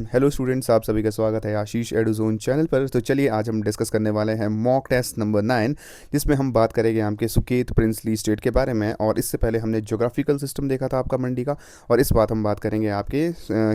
Hello students, आप सभी का स्वागत है आशीष एडुजोन चैनल पर। तो चलिए आज हम डिस्कस करने वाले हैं मॉक टेस्ट नंबर 9, जिसमें हम बात करेंगे आपके सुकेत प्रिंसली स्टेट के बारे में। और इससे पहले हमने ज्योग्राफिकल सिस्टम देखा था आपका मंडी का, और इस बात हम बात करेंगे आपके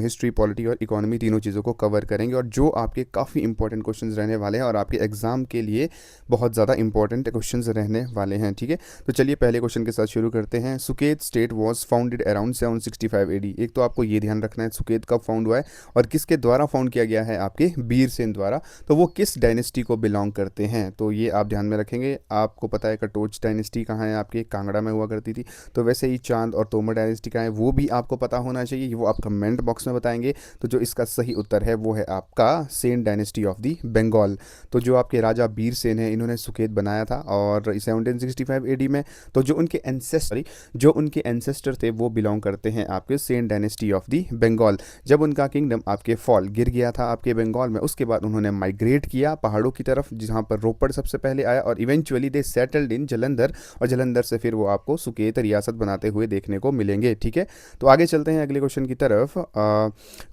हिस्ट्री, पॉलिटी और इकोनॉमी, तीनों चीज़ों को कवर करेंगे। और जो आपके काफ़ी इंपॉर्टेंट क्वेश्चन रहने वाले हैं और आपके एग्जाम के लिए बहुत ज़्यादा इंपॉर्टेंट क्वेश्चन रहने वाले हैं। ठीक है, तो चलिए पहले क्वेश्चन के साथ शुरू करते हैं। Suket state was founded around 765 AD। एक तो आपको ये ध्यान रखना है सुकेत कब फाउंड हुआ है और किसके द्वारा फाउंड किया गया है, आपके बीरसेन द्वारा। तो वो किस डायनेस्टी को बिलोंग करते हैं, तो ये आप ध्यान में रखेंगे। आपको पता है कटोच डायनेस्टी कहाँ है, आपके कांगड़ा में हुआ करती थी। तो वैसे ही चांद और तोमर डायनेस्टी कहाँ है वो भी आपको पता होना चाहिए, वो आप कमेंट बॉक्स में बताएंगे। तो जो इसका सही उत्तर है वो है आपका Sen dynasty of the Bengal. तो जो आपके राजा बीरसेन है, इन्होंने सुकेत बनाया था और 1765 AD में। तो जो उनके एंसेस्टर थे वो बिलोंग करते हैं आपके Sen dynasty of the Bengal. जब उनका किंगडम आपके फॉल गिर गया था आपके बंगाल में, उसके बाद उन्होंने माइग्रेट किया पहाड़ों की तरफ, जहाँ पर रोपड़ सबसे पहले आया, और eventually they settled in Jalandhar. और जलंधर से फिर वो आपको सुकेत रियासत बनाते हुए देखने को मिलेंगे। ठीक है, तो आगे चलते हैं अगले क्वेश्चन की तरफ।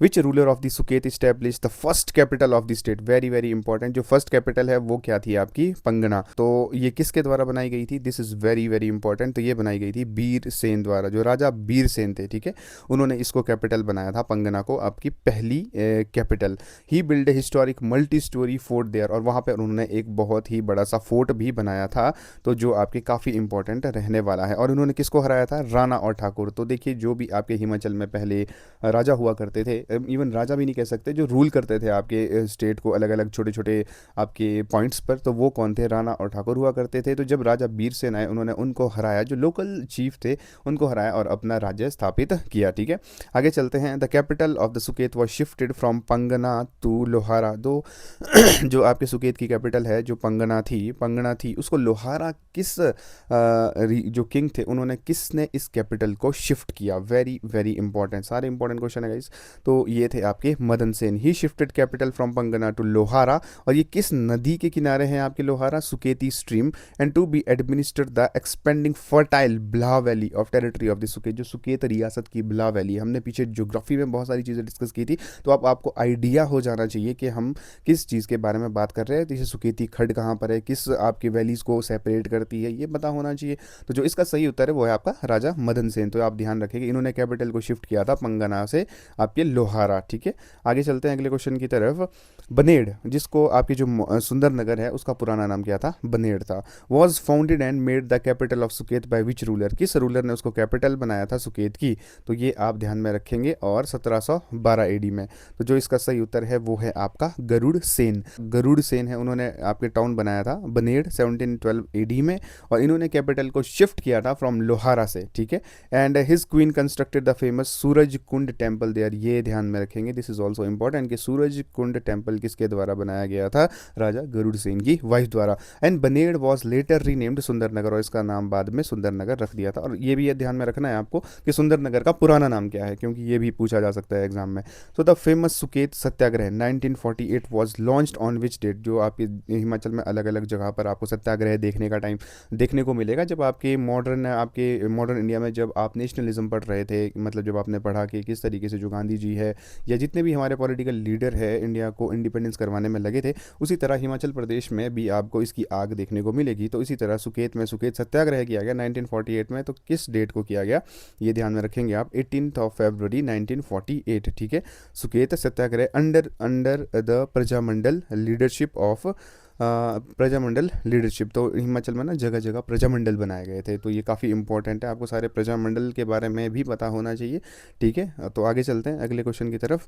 Which ruler of the Suket establish the first capital of the state. Very very important, जो फर्स्ट कैपिटल है वो क्या थी आपकी, पंगना। तो ये किसके द्वारा बनाई गई थी, this is very very important. तो ये बनाई गई थी बीरसेन द्वारा, जो राजा बीरसेन थे। ठीक है, उन्होंने इसको कैपिटल बनाया था पंगना को, आपकी पहली capital. He build a historic multi storey fort there, और वहाँ पर उन्होंने एक बहुत ही बड़ा सा फोर्ट भी बनाया था, तो जो आपके काफ़ी इंपॉर्टेंट रहने वाला है। और उन्होंने किसको हराया था, राणा और ठाकुर। तो देखिए जो भी आपके हिमाचल में पहले राजा हुआ करते थे, इवन राजा भी नहीं कह सकते, जो रूल करते थे आपके स्टेट को अलग अलग छोटे छोटे आपके पॉइंट्स पर, तो वो कौन थे, राणा और ठाकुर हुआ करते थे। तो जब राजा बीरसेन आए, उन्होंने उनको हराया, जो लोकल चीफ थे उनको हराया और अपना राज्य स्थापित किया। ठीक है, आगे चलते हैं। The capital of the Suket was shifted from Pangna to Lohara. दो जो आपके सुकेत की कैपिटल है, जो पंगना थी उसको लोहारा किस जो किंग थे उन्होंने, किसने इस कैपिटल को शिफ्ट किया। वेरी वेरी इंपॉर्टेंट, सारे इंपॉर्टेंट क्वेश्चन है गाइस। तो ये थे आपके Madan Sen. He shifted capital from Pangna to Lohara. और ये किस नदी के किनारे हैं आपके Lohara, Suketi stream. And to be administered the expanding fertile blah valley of territory of the Suket. जो सुकेत रियासत की ब्ला वैली, हमने पीछे ज्योग्राफी में बहुत सारी चीज़ें डिस्कस की थी, तो अब आपको आइडिया हो जाना चाहिए कि हम किस चीज़ के बारे में बात कर रहे हैं। जैसे सुकेती खड्ड कहाँ पर है, किस आपकी वैलीज़ को सेपरेट करती है, ये पता होना चाहिए। तो जो इसका सही उत्तर है वो है आपका राजा मदन सेन। तो आप ध्यान रखेंगे, इन्होंने कैपिटल को शिफ्ट किया था पंगना से आपके लोहारा। ठीक है, आगे चलते हैं अगले क्वेश्चन की तरफ। बनेड़, जिसको आपकी जो सुंदर नगर है उसका पुराना नाम क्या था, बनेड़ था। Was founded and made the capital of Suket by which ruler. किस रूलर ने उसको कैपिटल बनाया था सुकेत की, तो ये आप ध्यान में रखेंगे। और 1712 AD में। तो जो इसका सही उत्तर है वो है आपका गरुड़ सेन। गरुड़ सेन है, उन्होंने आपके टाउन बनाया था बनेड़ 1712 AD में, और इन्होंने कैपिटल को शिफ्ट किया था फ्रॉम लोहारा से। ठीक है, and his queen constructed the famous Suraj Kund temple there. ये ध्यान में रखेंगे, दिस इज ऑल्सो इंपॉर्टेंट कि सूरज कुंड टेम्पल किसके द्वारा बनाया गया था, राजा गरुड़ सेन की वाइफ द्वारा। And Banaid was later renamed Sundernagar, और इसका नाम बाद में सुंदरनगर रख दिया था। और ये भी ध्यान में रखना है आपको कि सुंदरनगर का पुराना नाम क्या है, क्योंकि ये भी पूछा जा सकता है एग्जाम में। So the famous Suket Satyagraha 1948 was launched on which date. जो आपके हिमाचल में अलग अलग जगह पर आपको सत्याग्रह देखने का टाइम देखने को मिलेगा, जब आपके मॉडर्न इंडिया में जब आप नेशनलिज्म पढ़ रहे थे, मतलब जब आपने पढ़ा कि किस तरीके से जो गांधी जी है या जितने भी हमारे पॉलिटिकल लीडर है इंडिया को इंडिपेंडेंस करवाने में लगे थे, उसी तरह हिमाचल प्रदेश में भी आपको इसकी आग देखने को मिलेगी। तो इसी तरह सुकेत में सुकेत सत्याग्रह किया गया 1948 में। तो किस डेट को किया गया, ये ध्यान में रखेंगे आप, 18 फरवरी 1948। ठीक है, Suket Satyagraha under the Prajamandal leadership of Prajamandal leadership. तो हिमाचल में ना जगह जगह प्रजामंडल बनाए गए थे, तो ये काफ़ी इंपॉर्टेंट है, आपको सारे प्रजामंडल के बारे में भी पता होना चाहिए। ठीक है, तो आगे चलते हैं अगले क्वेश्चन की तरफ।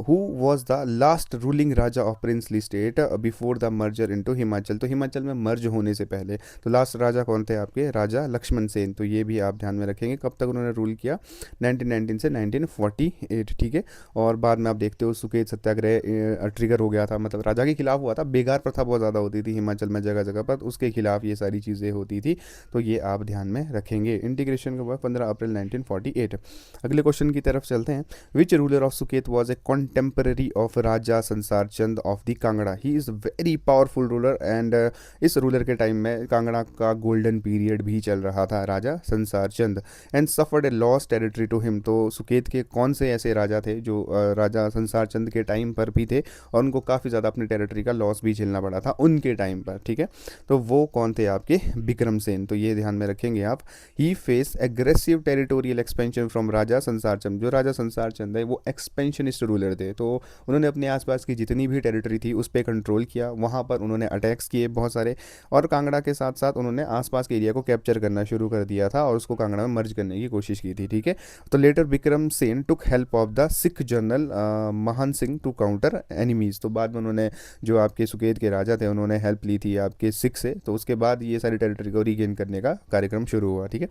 Who was the last ruling Raja of princely state before the merger into Himachal. तो हिमाचल में मर्ज होने से पहले तो लास्ट राजा कौन थे आपके, राजा लक्ष्मण सेन। तो ये भी आप ध्यान में रखेंगे, कब तक उन्होंने रूल किया, 1919 से 1948। ठीक है, और बाद में आप देखते हो सुकेत सत्याग्रह ट्रिगर हो गया था, मतलब राजा के खिलाफ हुआ था, बेगार प्रथा प्रथा बहुत ज़्यादा होती थी हिमाचल में जगह जगह पर, उसके खिलाफ ये सारी चीज़ें होती थी, तो ये आप ध्यान में रखेंगे। इंटीग्रेशन का हुआ 15 अप्रैल 1948। अगले क्वेश्चन की तरफ चलते हैं। Which ruler of Suket was a contemporary of Raja Sansar Chand of the Kangra. He is very powerful ruler and इस रूलर के टाइम में कांगड़ा का गोल्डन पीरियड भी चल रहा था, Raja Sansar Chand, and suffered a loss territory to him. तो सुकेत के कौन से ऐसे राजा थे जो राजा संसार चंद के टाइम पर भी थे और उनको काफ़ी ज़्यादा अपनी टेरिटरी का लॉस भी झेलना पड़ा था उनके टाइम पर, ठीक है। तो वो कौन थे आपके विक्रम सेन, तो ये ध्यान में रखेंगे आप। He face aggressive territorial expansion from Raja Sansar Chand. जो राजा संसार चंद है वो एक्सपेंशनिस्ट रूलर थे, तो उन्होंने अपने आसपास की जितनी भी टेरिटरी थी उस पर कंट्रोल किया, वहाँ पर उन्होंने अटैक्स किए बहुत सारे, और कांगड़ा के साथ साथ उन्होंने आसपास के एरिया को कैप्चर करना शुरू कर दिया था और उसको कांगड़ा में मर्ज करने की कोशिश की थी, ठीक है। तो later Vikram Sen took help of the Sikh general Mahan Singh to counter enemies. तो बाद में उन्होंने, जो आपके सुकेत के राजा थे, उन्होंने हेल्प ली थी आपके सिख से, तो उसके बाद ये सारी टेरिटरी को रीगेन करने का कार्यक्रम शुरू हुआ, ठीक है।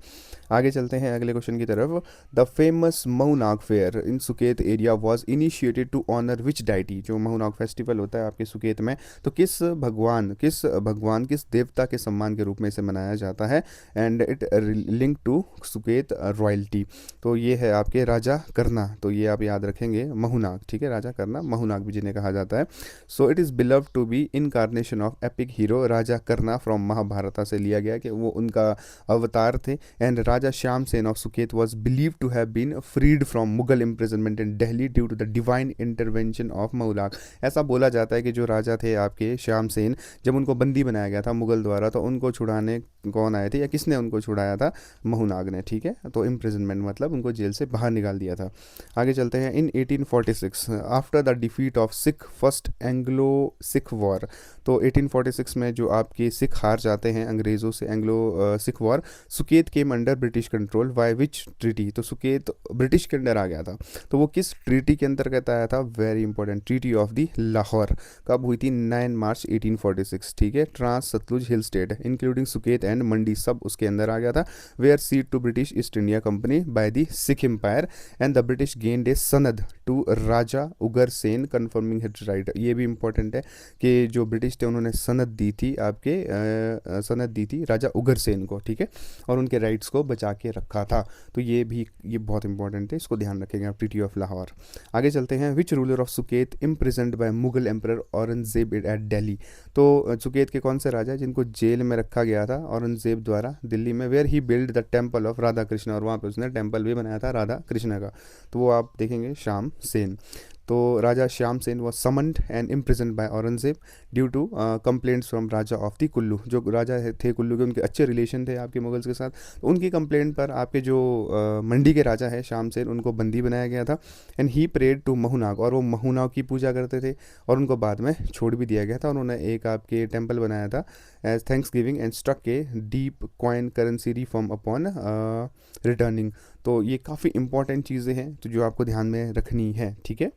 आगे चलते हैं अगले क्वेश्चन की तरफ। The famous Mahu fair in Suket area was initiated to honour which deity. जो महू फेस्टिवल होता है आपके सुकेत में, तो किस भगवान किस देवता के सम्मान के रूप में इसे मनाया जाता है, and it link to Suket royalty. तो ये है आपके राजा करना, तो ये आप याद रखेंगे, महूनाग, ठीक है, राजा करना महूनाग भी जिन्हें कहा जाता है। So it is believe to be incarnation of epic hero Raja Karna from Mahabharat से लिया गया, कि वो उनका अवतार थे। And Raja Shyam Sen of Suket was believe to have been freed from Mughal imprisonment in Delhi due to the divine intervention of Mahunag. ऐसा बोला जाता है कि जो राजा थे आपके श्याम सेन, जब उनको बंदी बनाया गया था मुगल द्वारा, तो उनको छुड़ाने कौन आए थे या किसने उनको छुड़ाया था, महूनाग ने, ठीक है। तो इम्प्रिजनमेंट मतलब उनको जेल से बाहर निकाल दिया था। आगे चलते हैं। इन 1846 after the defeat of Sikh first Anglo Sikh war. तो 1846 में जो आपके सिख हार जाते हैं अंग्रेज़ों से, Anglo Sikh war, Suket came under British control by which treaty. तो सुकेत ब्रिटिश के अंडर आ गया था, तो वो किस ट्रीटी के अंतर्गत आया था, very important, treaty of the Lahore. कब हुई थी, 9 मार्च 1846, ठीक है। Trans Satluj hill state including Suket and Mandi सब उसके अंदर आ गया था। Were ceded to British East India Company by the Sikh empire and the British gained a sanad to Raja Ugar Sen confirming his right. ये भी इंपॉर्टेंट है कि जो ब्रिटिश थे उन्होंने सनद दी थी आपके सनद दी थी राजा उगर सेन को, ठीक है, और उनके राइट्स को बचा के रखा था। तो ये बहुत इंपॉर्टेंट है, इसको ध्यान रखेंगे आप, ट्रीटी ऑफ लाहौर। आगे चलते हैं। Which ruler of Suket imprisoned by Mughal emperor Aurangzeb at Delhi. तो सुकेत के कौन से राजा है जिनको जेल में रखा गया था औरंगजेब द्वारा दिल्ली में, where he build the temple of Radha Krishna, और वहाँ पे उसने टेम्पल भी बनाया था राधा कृष्ण का, तो वो आप देखेंगे श्याम सेन। तो Raja Shyam Sen was summoned and imprisoned by Aurangzeb due to complaints from Raja of the Kullu. जो राजा थे कुल्लू के, उनके अच्छे रिलेशन थे आपके मुगल्स के साथ, तो उनकी कंप्लेंट पर आपके जो मंडी के राजा है श्याम सेन, उनको बंदी बनाया गया था। एंड ही प्रेड टू महूनाग, और वो महूनाग की पूजा करते थे, और उनको बाद में छोड़ भी दिया गया था। उन्होंने एक आपके टेम्पल बनाया था as thanksgiving and struck a deep coin currency reform upon returning. तो ये काफ़ी इंपॉर्टेंट चीज़ें हैं तो जो आपको ध्यान में रखनी है, ठीक है।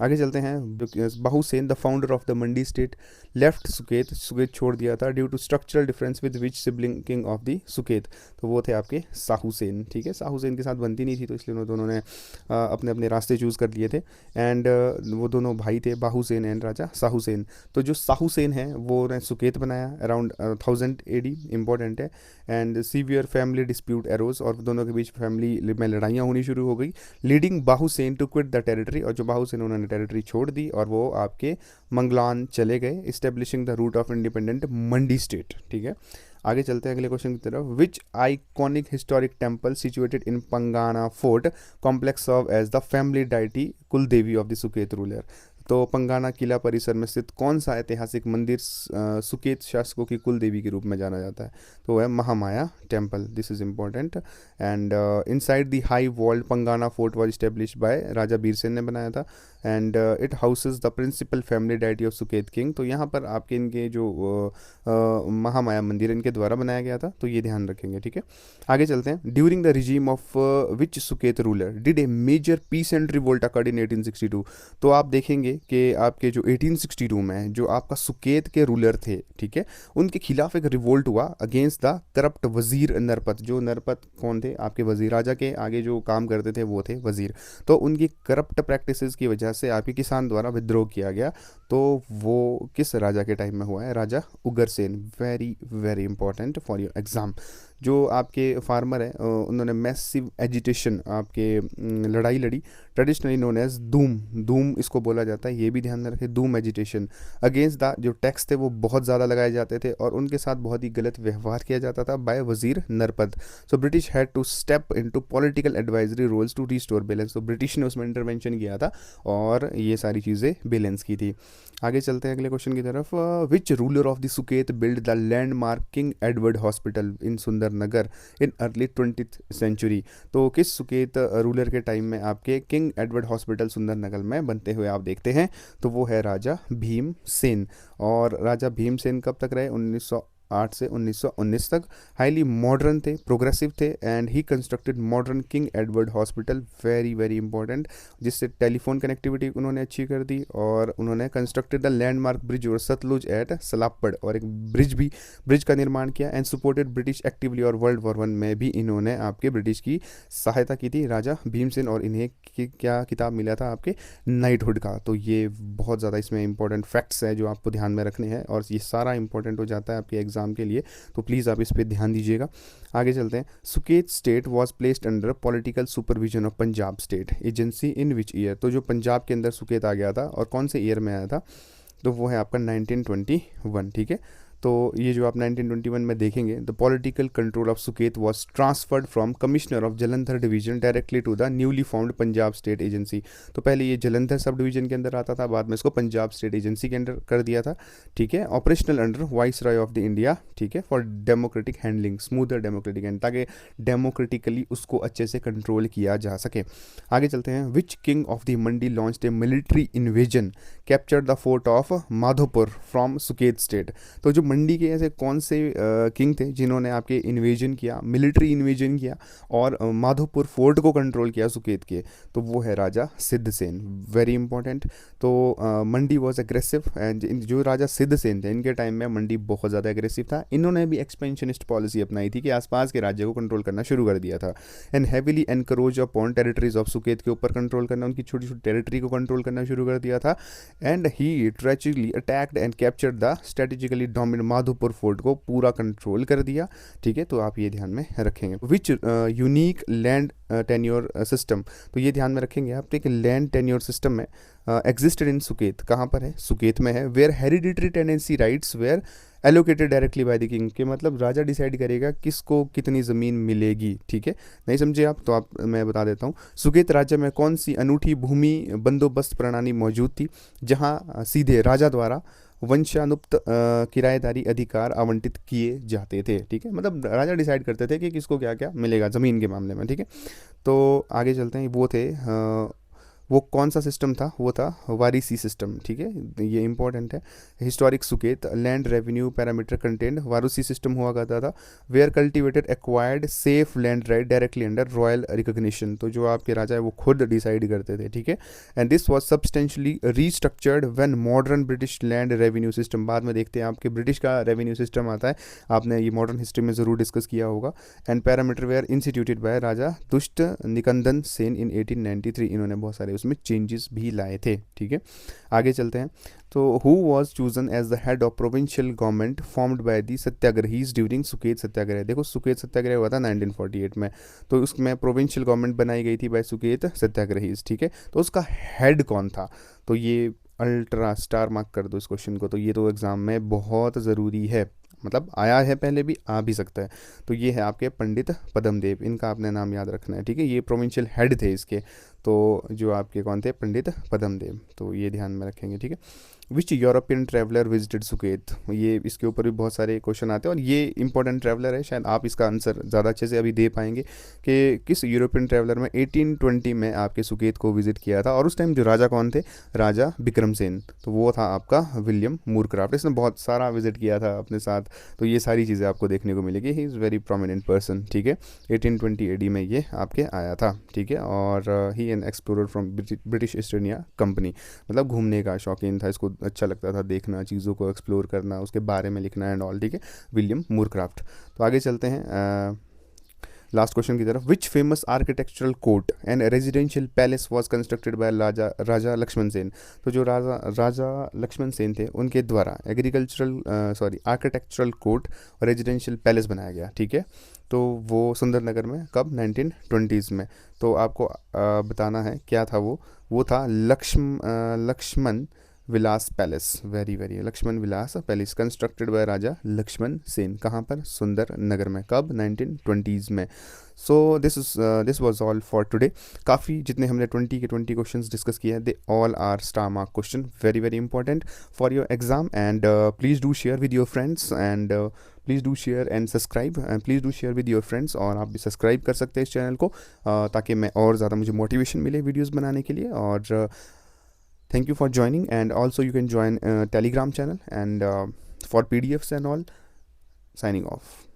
आगे चलते हैं। Bahu Sen the founder of the Mandi state left Suket, Suket छोड़ दिया था due to structural difference with which sibling king of the Suket. तो वो थे आपके साहू सेन, ठीक है। साहू सेन के साथ बनती नहीं थी, तो इसलिए उन्होंने अपने अपने रास्ते चूज़ कर लिए थे। एंड वो दोनों भाई थे, बाहू सेन एंड राजा साहू सेन। तो जो साहू सेन है वो ने सुकेत बनाया अराउंड 1000 AD, इंपॉर्टेंट है। And severe family dispute arrows, और दोनों के बीच फैमिली में लड़ाइयाँ होनी शुरू हो गई, leading Bahu Sen to quit the territory. और जो बाहू सेन उन्होंने टेरिटरी छोड़ दी और वो आपके मंगलान चले गए, establishing the root of independent Mandi state, ठीक है। आगे चलते हैं अगले क्वेश्चन की तरफ। Which iconic historic temple situated in Pangana fort complex serve as the family deity kuldevi of the Suket ruler. तो पंगाना किला परिसर में स्थित कौन सा ऐतिहासिक मंदिर सुकेत शासकों की कुल देवी के रूप में जाना जाता है, तो वह Mahamaya temple, this is important. And inside the high walled Pangana fort was established by Raja Birsen ने बनाया था। And it houses the principal family deity of Suket king. तो यहाँ पर आपके इनके जो महामाया मंदिर इनके द्वारा बनाया गया था, तो ये ध्यान रखेंगे, ठीक है। आगे चलते हैं। During the regime of which Suket ruler did a major peace and revolt occurred in 1862। तो आप देखेंगे कि आपके जो 1862 में जो आपका सुकेत के रूलर थे, ठीक है, उनके खिलाफ एक रिवोल्ट हुआ अगेंस्ट द करप्ट वजीर नरपत। जो नरपत कौन थे, आपके वजीर, राजा के आगे जो काम करते थे वो थे वजीर। तो उनकी करप्ट प्रैक्टिसेस की वजह वजह से आपके किसान द्वारा विद्रोह किया गया। तो वो किस राजा के टाइम में हुआ है? Raja Ugrasen. Very very important for your exam. जो आपके फार्मर हैं उन्होंने मैसिव एजिटेशन, आपके लड़ाई लड़ी, ट्रेडिशनली नोन एज धूम। धूम इसको बोला जाता है, ये भी ध्यान में रखें, धूम एजिटेशन अगेंस्ट द जो टैक्स थे वो बहुत ज़्यादा लगाए जाते थे और उनके साथ बहुत ही गलत व्यवहार किया जाता था बाय वजीर Narpat. So British had to step into political advisory roles to restore balance. तो ब्रिटिश ने उसमें इंटरवेंशन किया था और ये सारी चीज़ें बैलेंस की थी। आगे चलते हैं अगले क्वेश्चन की तरफ। Which ruler of the Suket build the landmark King Edward Hospital in Sundernagar in early 20th century. तो किस सुकेत रूलर के टाइम में आपके किंग एडवर्ड हॉस्पिटल सुंदरनगर में बनते हुए आप देखते हैं? तो वो है राजा भीमसेन। और राजा भीमसेन कब तक रहे? 1908 से 1919 तक। हाईली मॉडर्न थे, प्रोग्रेसिव थे and he constructed modern king Edward hospital, very very important, जिससे टेलीफोन कनेक्टिविटी उन्होंने अच्छी कर दी। और उन्होंने कंस्ट्रक्टेड द लैंडमार्क ब्रिज और सतलुज एट सलापड़, और एक ब्रिज का निर्माण किया एंड सपोर्टेड ब्रिटिश एक्टिवली। और वर्ल्ड वॉर 1 में भी इन्होंने आपके ब्रिटिश की सहायता की थी राजा भीमसेन। और इन्हें क्या किताब मिला था? आपके नाइटहुड का। तो ये बहुत ज़्यादा इसमें इंपॉर्टेंट फैक्ट्स है जो आपको ध्यान में रखने हैं और ये सारा इंपॉर्टेंट हो जाता है आपके एग्जाम के लिए, तो प्लीज़ आप इस पर ध्यान दीजिएगा। आगे चलते हैं। Suket state was placed under political supervision of Punjab state agency in which year. तो जो पंजाब के अंदर सुकेत आ गया था और कौन से ईयर में आया था? तो वो है आपका 1921। ठीक है, तो ये जो आप 1921 में देखेंगे, the political control of Suket was transferred from commissioner of Jalandhar division directly to the newly found Punjab state agency. तो पहले ये जलंधर सब डिवीजन के अंदर आता था, बाद में इसको पंजाब स्टेट एजेंसी के अंदर कर दिया था। ठीक है, operational under vice Roy of the India. ठीक है, for democratic handling, smoother democratic hand, ताकि डेमोक्रेटिकली उसको अच्छे से कंट्रोल किया जा सके। आगे चलते हैं। Which king of the Mandi launched A military invasion captured the fort of Madhopur from Suket state. तो जो मंडी के ऐसे कौन से किंग थे जिन्होंने आपके इन्वेजन किया, मिलिट्री इन्वेजन किया और माधोपुर फोर्ट को कंट्रोल किया सुकेत के? तो वो है राजा सिद्धसेन। Very important. तो मंडी वॉज एग्रेसिव एंड जो राजा सिद्धसेन थे इनके टाइम में मंडी बहुत ज़्यादा एग्रेसिव था। इन्होंने भी एक्सपेंशनिस्ट पॉलिसी अपनाई थी कि आसपास के राज्य को कंट्रोल करना शुरू कर दिया था and heavily encourage upon territories of Suket के ऊपर कंट्रोल करना, उनकी छोटी छोटी टेरिटरी को कंट्रोल करना शुरू कर दिया था। And he tragically attacked and captured the strategically dominant Madhopur fort को पूरा कंट्रोल कर दिया। ठीक है, तो आप ये ध्यान में रखेंगे। Which unique land tenure system, तो ये ध्यान में रखेंगे आप, ठीक है, लैंड टेन्योर सिस्टम में एग्जिस्टेड इन सुकेत। कहाँ पर है? सुकेत में है। Where hereditary tenancy rights were allocated directly by the king, के मतलब राजा डिसाइड करेगा किसको कितनी ज़मीन मिलेगी। ठीक है, नहीं समझे आप तो आप मैं बता देता हूँ। सुकेत राज्य में कौन सी अनूठी भूमि बंदोबस्त प्रणाली मौजूद थी जहाँ सीधे राजा द्वारा वंशानुक्त किराएदारी अधिकार आवंटित किए जाते थे? ठीक है, मतलब राजा डिसाइड करते थे कि किसको क्या क्या मिलेगा ज़मीन के मामले में। ठीक है, तो आगे चलते हैं। वो थे वो कौन सा सिस्टम था? वो था वारिसी सिस्टम। ठीक है, ये इंपॉर्टेंट है। Historic Suket land revenue parameter content वारुसी सिस्टम हुआ करता था। Were cultivated acquired safe land right directly under royal recognition. तो जो आपके राजा है वो खुद डिसाइड करते थे। ठीक है, and this was substantially restructured when modern British land revenue system, बाद में देखते हैं आपके ब्रिटिश का रेवेन्यू सिस्टम आता है, आपने ये मॉडर्न हिस्ट्री में ज़रूर डिस्कस किया होगा। And parameter were instituted by Raja Dusht Nikandan Sen इन 1893। इन्होंने बहुत सारे उसमें चेंजेस भी लाए थे। ठीक है, आगे चलते हैं। तो who was chosen as the head of provincial government formed by the Satyagrahis during Suket Satyagraha? देखो सुकेत सत्याग्रह हुआ था 1948 में, तो उसमें प्रोविंशियल गवर्नमेंट बनाई गई थी बाय सुकेत सत्याग्रहीज। ठीक है, तो उसका हेड कौन था? तो ये अल्ट्रा स्टार मार्क कर दो इस क्वेश्चन को, तो ये तो एग्जाम में बहुत ज़रूरी है, मतलब आया है पहले भी, आ भी सकता है। तो ये है आपके पंडित पद्मदेव, इनका आपने नाम याद रखना है। ठीक है, ये प्रोविंशियल हेड थे इसके, तो जो आपके कौन थे? पंडित पद्मदेव, तो ये ध्यान में रखेंगे। ठीक है, विच यूरोपियन ट्रैवलर विजिटेड सुकेत? ये इसके ऊपर भी बहुत सारे क्वेश्चन आते हैं और ये इंपॉर्टेंट ट्रैवलर है, शायद आप इसका आंसर ज़्यादा अच्छे से अभी दे पाएंगे कि किस यूरोपियन ट्रैवलर में 1820 में आपके सुकेत को विजिट किया था। और उस टाइम जो राजा कौन थे? राजा विक्रमसेन। तो वो था आपका विलियम मूरक्राफ्ट, इसने बहुत सारा विजिट किया था अपने साथ, तो ये सारी चीज़ें आपको देखने को मिलेगी। ही इज़ वेरी प्रोमिनेंट पर्सन। ठीक है, 1820 AD में ये आपके आया था। ठीक है, और he an explorer from British East India Company, मतलब घूमने का शौकीन था, इसको अच्छा लगता था देखना, चीज़ों को एक्सप्लोर करना, उसके बारे में लिखना एंड ऑल। ठीक है, विलियम मूरक्राफ्ट। तो आगे चलते हैं। लास्ट क्वेश्चन की तरफ। Which famous architectural court and residential palace was constructed by Raja Lakshman Sen. तो जो राजा लक्ष्मण सेन थे उनके द्वारा आर्किटेक्चरल कोर्ट और रेजिडेंशियल पैलेस बनाया गया, ठीक है। तो वो सुंदरनगर में कब, 1920s में। तो आपको बताना है क्या था वो था Lakshman Vilas palace, very very, Lakshman Vilas palace constructed by Raja Lakshman Sen. कहाँ पर, सुंदर नगर में, कब, 1920s में। So this was all for today. काफ़ी जितने हमने 20 क्वेश्चंस डिस्कस किए हैं, they all are star mark question, very very important for your exam. And please do share with your friends, and please do share and subscribe, and please do share with your friends. और आप भी subscribe कर सकते हैं इस channel को, ताकि मैं और ज़्यादा मुझे मोटिवेशन मिले वीडियोज़ बनाने के लिए। और thank you for joining, and also you can join Telegram channel and for PDFs and all. Signing off.